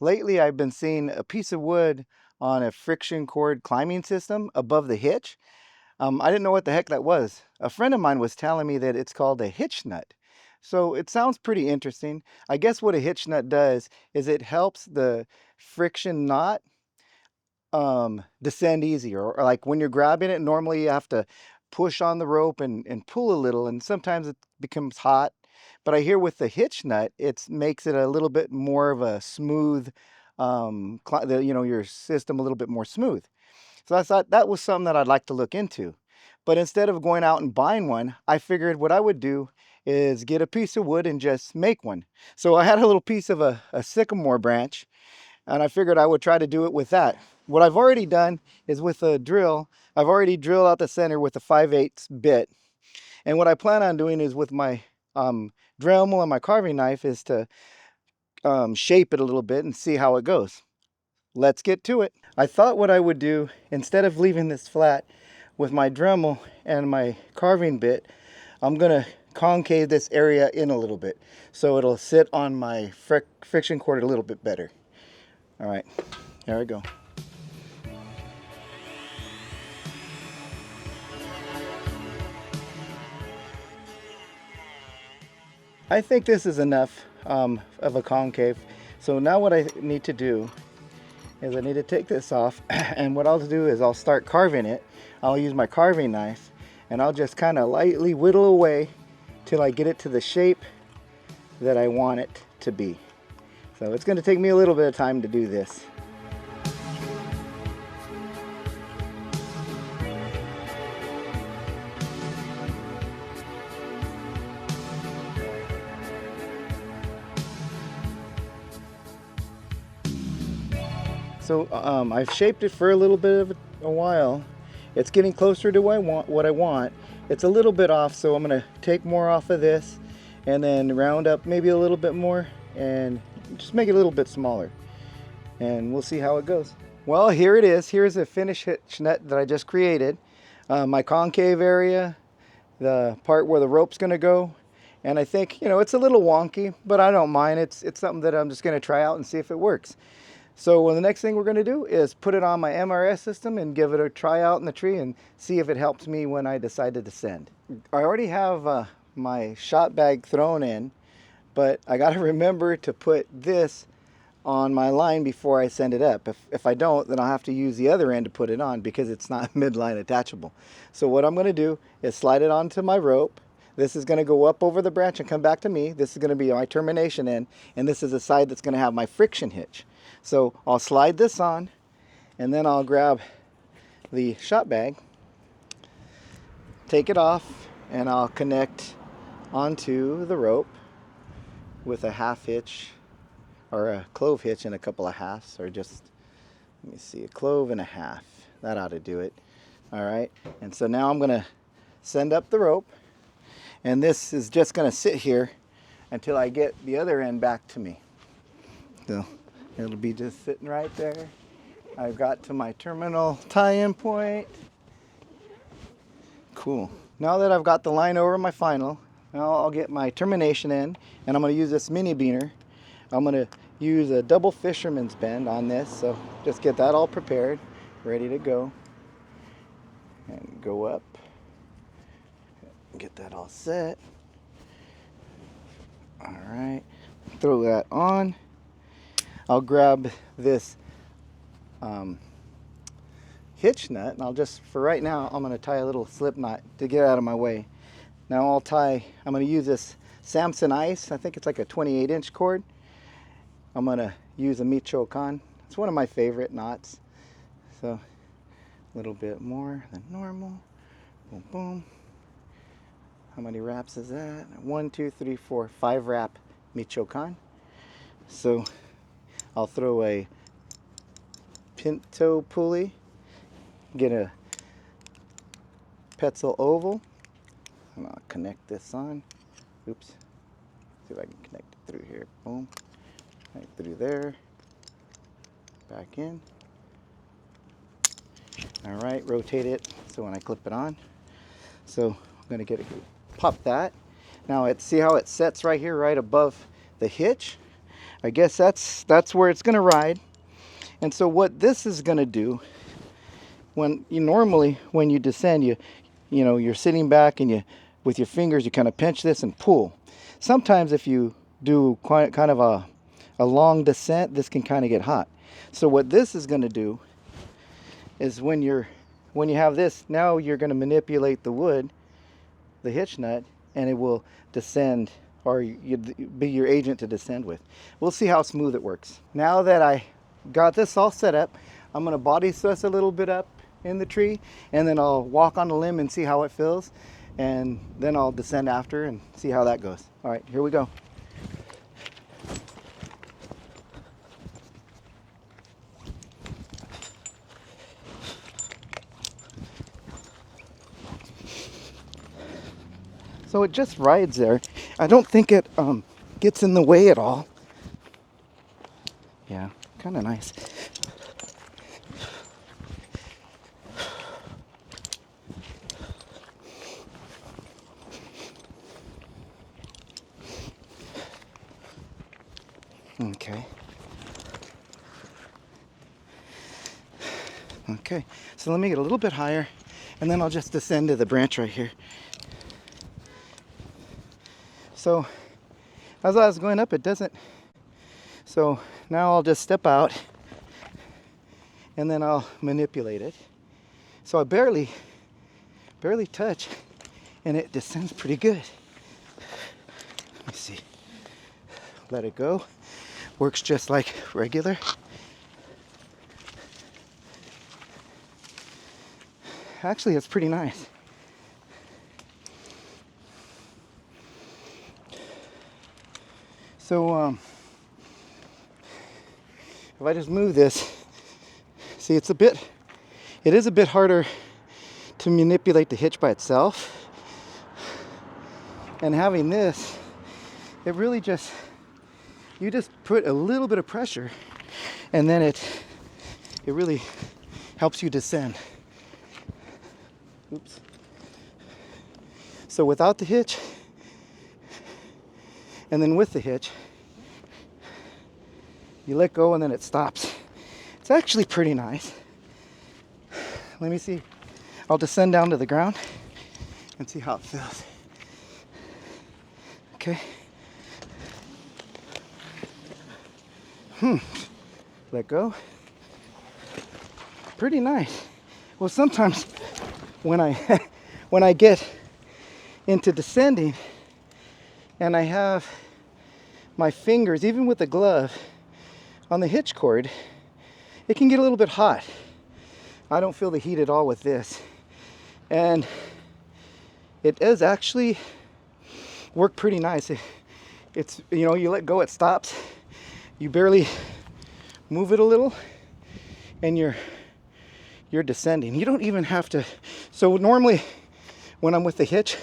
Lately, I've been seeing a piece of wood on a friction cord climbing system above the hitch. I didn't know what the heck that was. A friend of mine was telling me that it's called a hitch nut. So it sounds pretty interesting. I guess what a hitch nut does is it helps the friction knot descend easier. Or like when you're grabbing it, normally you have to push on the rope and pull a little, and sometimes it becomes hot. But I hear with the hitch nut, it makes it a little bit more of a smooth, your system a little bit more smooth. So I thought that was something that I'd like to look into. But instead of going out and buying one, I figured what I would do is get a piece of wood and just make one. So I had a little piece of a sycamore branch, and I figured I would try to do it with that. What I've already done is with a drill, I've already drilled out the center with a 5/8 bit. And what I plan on doing is with my Dremel and my carving knife is to shape it a little bit and see how it goes. Let's get to it. I thought what I would do, instead of leaving this flat with my Dremel and my carving bit, I'm gonna concave this area in a little bit so it'll sit on my friction cord a little bit better. All right, there we go. I think this is enough of a concave. So now what I need to do is I need to take this off, and what I'll do is I'll start carving it. I'll use my carving knife and I'll just kind of lightly whittle away till I get it to the shape that I want it to be. So it's going to take me a little bit of time to do this. So I've shaped it for a little bit of a while. It's getting closer to what I want. It's a little bit off, so I'm going to take more off of this and then round up maybe a little bit more and just make it a little bit smaller. And we'll see how it goes. Well, here it is. Here's a finished hitch nut that I just created. My concave area, the part where the rope's going to go. And I think, it's a little wonky, but I don't mind. It's something that I'm just going to try out and see if it works. So the next thing we're going to do is put it on my MRS system and give it a try out in the tree and see if it helps me when I decide to descend. I already have my shot bag thrown in, but I got to remember to put this on my line before I send it up. If I don't, then I'll have to use the other end to put it on because it's not midline attachable. So what I'm going to do is slide it onto my rope. This is going to go up over the branch and come back to me. This is going to be my termination end, and this is the side that's going to have my friction hitch. So I'll slide this on, and then I'll grab the shot bag, take it off, and I'll connect onto the rope with a half hitch or a clove hitch and a couple of halves, or just, let me see, a clove and a half. That ought to do it. All right, and so now I'm going to send up the rope, and this is just going to sit here until I get the other end back to me. So it'll be just sitting right there. I've got to my terminal tie-in point. Cool. Now that I've got the line over my final, now I'll get my termination end, and I'm going to use this mini beaner. I'm going to use a double fisherman's bend on this, so just get that all prepared, ready to go. And go up. Get that all set. All right. Throw that on. I'll grab this hitch nut, and I'll just, for right now, I'm going to tie a little slip knot to get out of my way. Now I'm going to use this Samson Ice. I think it's like a 28-inch cord. I'm going to use a Michoacan. It's one of my favorite knots. So a little bit more than normal. Boom, boom. How many wraps is that? 1, 2, 3, 4, 5 wrap Michoacan. So I'll throw a pinto pulley, get a Petzl oval, and I'll connect this on. Oops. See if I can connect it through here. Boom. Right through there. Back in. All right, rotate it so when I clip it on. So I'm going to pop that. Now see how it sets right here, right above the hitch? I guess that's where it's going to ride. And so what this is going to do, when you descend, you're sitting back and you, with your fingers, you kind of pinch this and pull. Sometimes if you do kind of a long descent, this can kind of get hot. So what this is going to do is when you have this, now you're going to manipulate the wood, the hitch nut, and it will descend, or be your agent to descend with. We'll see how smooth it works. Now that I got this all set up, I'm going to body stress a little bit up in the tree, and then I'll walk on the limb and see how it feels, and then I'll descend after and see how that goes. All right, here we go. So it just rides there. I don't think it gets in the way at all. Yeah, kind of nice. Okay. Okay, so let me get a little bit higher, and then I'll just descend to the branch right here. So as I was going up, it doesn't. So now I'll just step out, and then I'll manipulate it. So I barely touch, and it descends pretty good. Let me see. Let it go. Works just like regular. Actually, it's pretty nice. So if I just move this, see, it is a bit harder to manipulate the hitch by itself. And having this, it really you just put a little bit of pressure, and then it really helps you descend. Oops. So without the hitch, and then with the hitch, you let go and then it stops. It's actually pretty nice. Let me see. I'll descend down to the ground and see how it feels. Okay. Let go. Pretty nice. Well, sometimes when I get into descending and I have my fingers, even with the glove, on the hitch cord, it can get a little bit hot. I don't feel the heat at all with this. And it does actually work pretty nice. It's, you let go, it stops. You barely move it a little, and you're descending. You don't even have to. So normally when I'm with the hitch,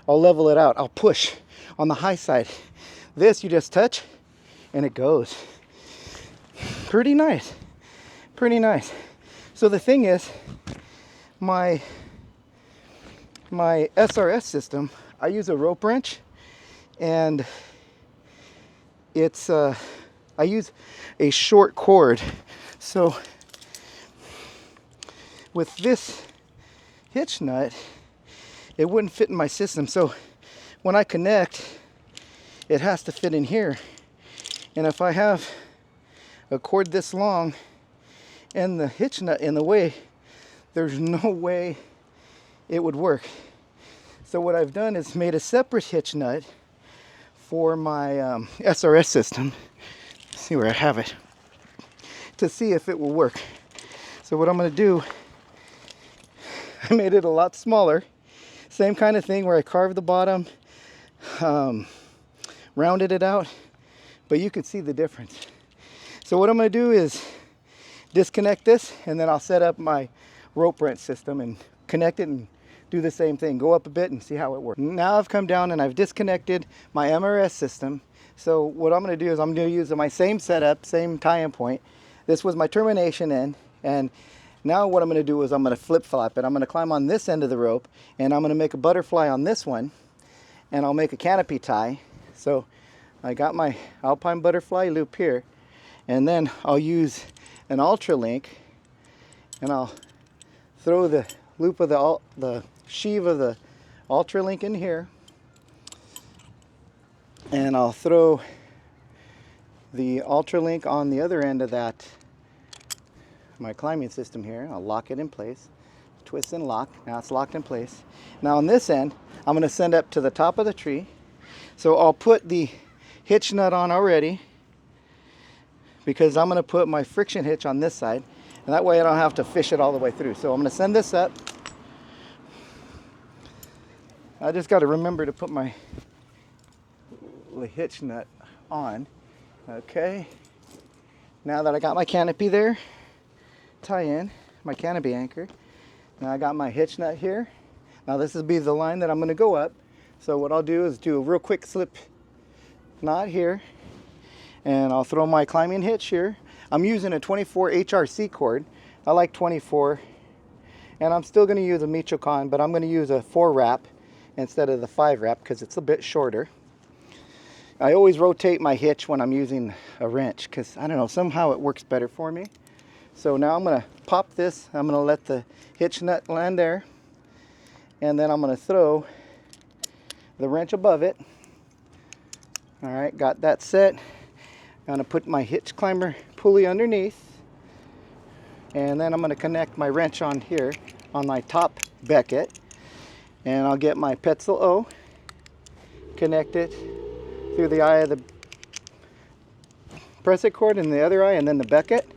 I'll level it out. I'll push on the high side. This, you just touch and it goes. Pretty nice. Pretty nice. So the thing is, my SRS system, I use a rope wrench, and it's I use a short cord. So with this hitch nut, it wouldn't fit in my system. So when I connect, it has to fit in here. And if I have a cord this long and the hitch nut in the way, there's no way it would work. So what I've done is made a separate hitch nut for my SRS system. Let's see where I have it, to see if it will work. So what I'm going to do, I made it a lot smaller. Same kind of thing where I carved the bottom, rounded it out, but you can see the difference. So what I'm going to do is disconnect this, and then I'll set up my rope wrench system and connect it and do the same thing. Go up a bit and see how it works. Now I've come down and I've disconnected my MRS system. So what I'm going to do is I'm going to use my same setup, same tie-in point. This was my termination end, and now what I'm going to do is I'm going to flip-flop it. I'm going to climb on this end of the rope, and I'm going to make a butterfly on this one, and I'll make a canopy tie. So I got my Alpine butterfly loop here, and then I'll use an Ultra Link, and I'll throw the loop of the sheave of the Ultra Link in here, and I'll throw the Ultra Link on the other end of that, my climbing system here. I'll lock it in place, twist and lock. Now it's locked in place. Now on this end, I'm going to send up to the top of the tree. So I'll put the hitch nut on already, because I'm going to put my friction hitch on this side, and that way I don't have to fish it all the way through. So I'm going to send this up. I just got to remember to put my hitch nut on. Okay. Now that I got my canopy there, tie in my canopy anchor. Now I got my hitch nut here. Now this will be the line that I'm going to go up. So what I'll do is do a real quick slip knot here, and I'll throw my climbing hitch here. I'm using a 24 HRC cord. I like 24, and I'm still going to use a Michoacan, but I'm going to use a 4 wrap instead of the 5 wrap because it's a bit shorter. I always rotate my hitch when I'm using a wrench because, I don't know, somehow it works better for me. So now I'm going to pop this. I'm going to let the hitch nut land there, and then I'm going to throw the wrench above it. All right, got that set. I'm going to put my hitch climber pulley underneath, and then I'm going to connect my wrench on here on my top becket, and I'll get my Petzl O, connect it through the eye of the press it cord in the other eye, and then the becket,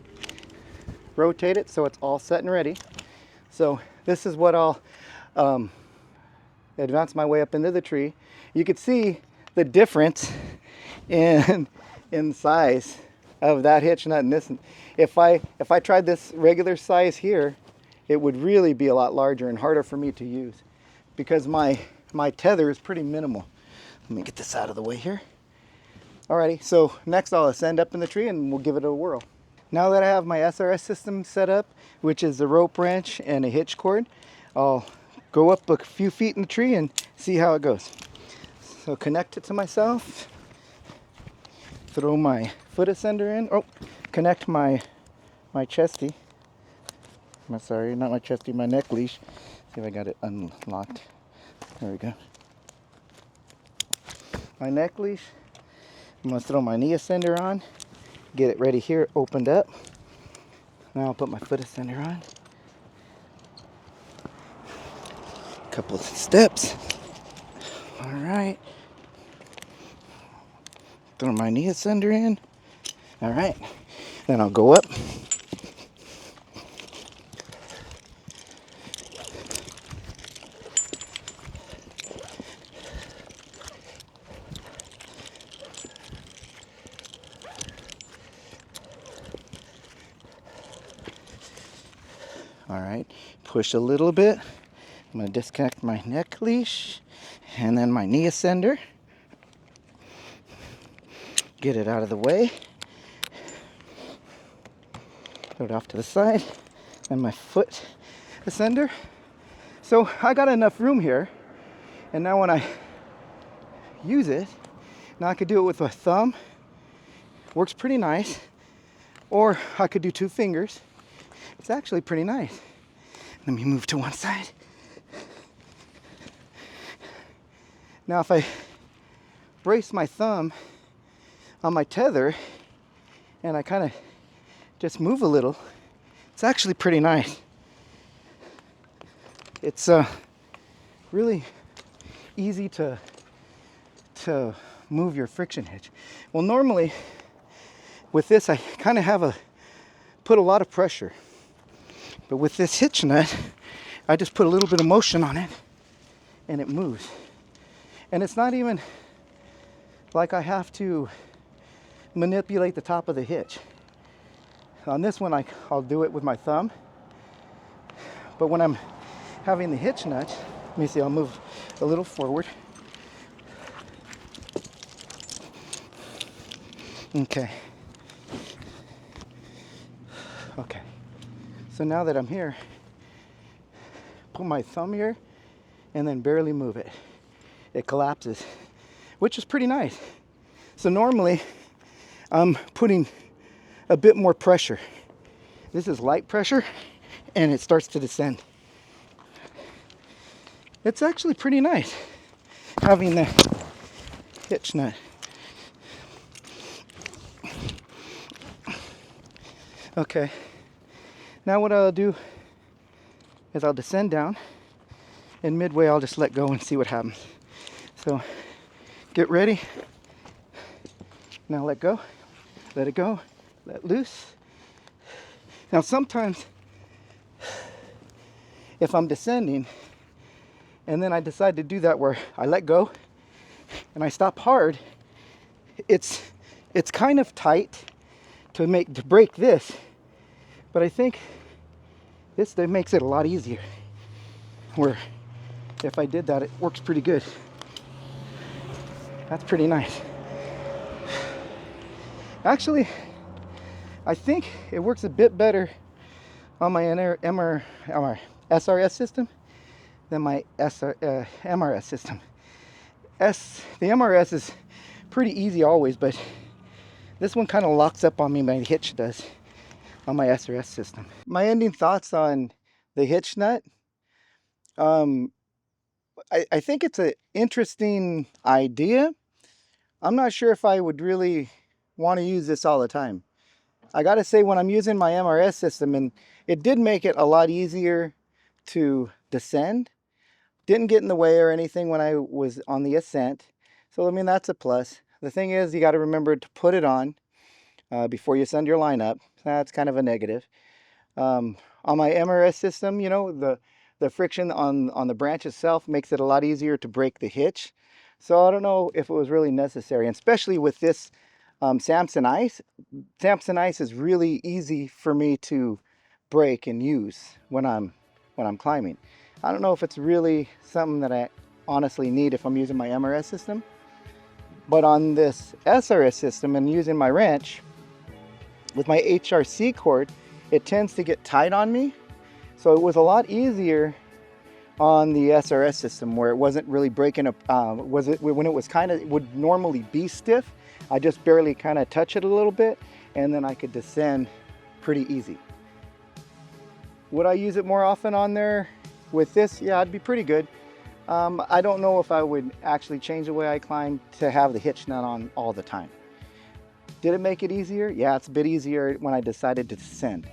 rotate it so it's all set and ready. So this is what I'll advance my way up into the tree. You can see the difference in size of that hitch nut and this. If I tried this regular size here, it would really be a lot larger and harder for me to use because my tether is pretty minimal. Let me get this out of the way here. Alrighty, so next I'll ascend up in the tree and we'll give it a whirl. Now that I have my SRS system set up, which is the rope wrench and a hitch cord, I'll go up a few feet in the tree and see how it goes. So connect it to myself, throw my foot ascender in, connect my chesty. I'm sorry, not my chesty, my neck leash. See if I got it unlocked. There we go. My neck leash. I'm going to throw my knee ascender on, get it ready here, opened up. Now I'll put my foot ascender on. Couple of steps. All right. Throw my knee ascender in. All right. Then I'll go up. All right, push a little bit. I'm going to disconnect my neck leash and then my knee ascender. Get it out of the way. Throw it off to the side. And my foot ascender. So I got enough room here. And now when I use it, now I could do it with my thumb. Works pretty nice. Or I could do 2 fingers. It's actually pretty nice. Let me move to one side. Now if I brace my thumb on my tether and I kind of just move a little, it's actually pretty nice. It's really easy to move your friction hitch. Well, normally with this I kind of put a lot of pressure. But with this hitch nut, I just put a little bit of motion on it and it moves. And it's not even like I have to manipulate the top of the hitch. On this one, I'll do it with my thumb. But when I'm having the hitch nut, let me see, I'll move a little forward. Okay. Okay. So now that I'm here, put my thumb here and then barely move it. It collapses, which is pretty nice. So normally I'm putting a bit more pressure. This is light pressure and it starts to descend. It's actually pretty nice having the hitch nut. Okay, now what I'll do is I'll descend down, and midway I'll just let go and see what happens. So get ready. Now let go, let it go, let loose. Now sometimes if I'm descending and then I decide to do that where I let go and I stop hard, it's kind of tight to break this, but I think this makes it a lot easier, where if I did that, it works pretty good. That's pretty nice. Actually, I think it works a bit better on my SRS system than my MRS system. The MRS is pretty easy always, but this one kind of locks up on me. My hitch does on my SRS system. My ending thoughts on the hitch nut. I think it's an interesting idea. I'm not sure if I would really want to use this all the time. I gotta say, when I'm using my MRS system, and it did make it a lot easier to descend. Didn't get in the way or anything when I was on the ascent. So I mean, that's a plus. The thing is, you got to remember to put it on before you send your line up. That's kind of a negative. On my MRS system, you know, the friction on the branch itself makes it a lot easier to break the hitch. So I don't know if it was really necessary, and especially with this Samson Ice. Samson Ice is really easy for me to break and use when I'm climbing. I don't know if it's really something that I honestly need if I'm using my MRS system. But on this SRS system and using my wrench, with my HRC cord, it tends to get tight on me. So it was a lot easier on the SRS system, where it wasn't really breaking up. When it was it would normally be stiff, I just barely kind of touch it a little bit, and then I could descend pretty easy. Would I use it more often on there with this? Yeah, it'd be pretty good. I don't know if I would actually change the way I climb to have the hitch nut on all the time. Did it make it easier? Yeah, it's a bit easier when I decided to descend.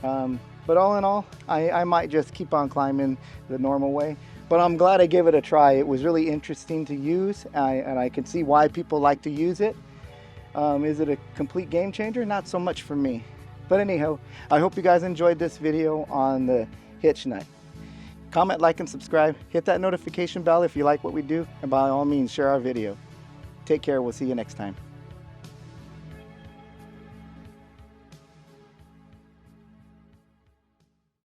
But all in all, I might just keep on climbing the normal way. But I'm glad I gave it a try. It was really interesting to use, and I can see why people like to use it. Is it a complete game changer? Not so much for me. But anyhow, I hope you guys enjoyed this video on the hitch nut. Comment, like, and subscribe. Hit that notification bell if you like what we do. And by all means, share our video. Take care. We'll see you next time.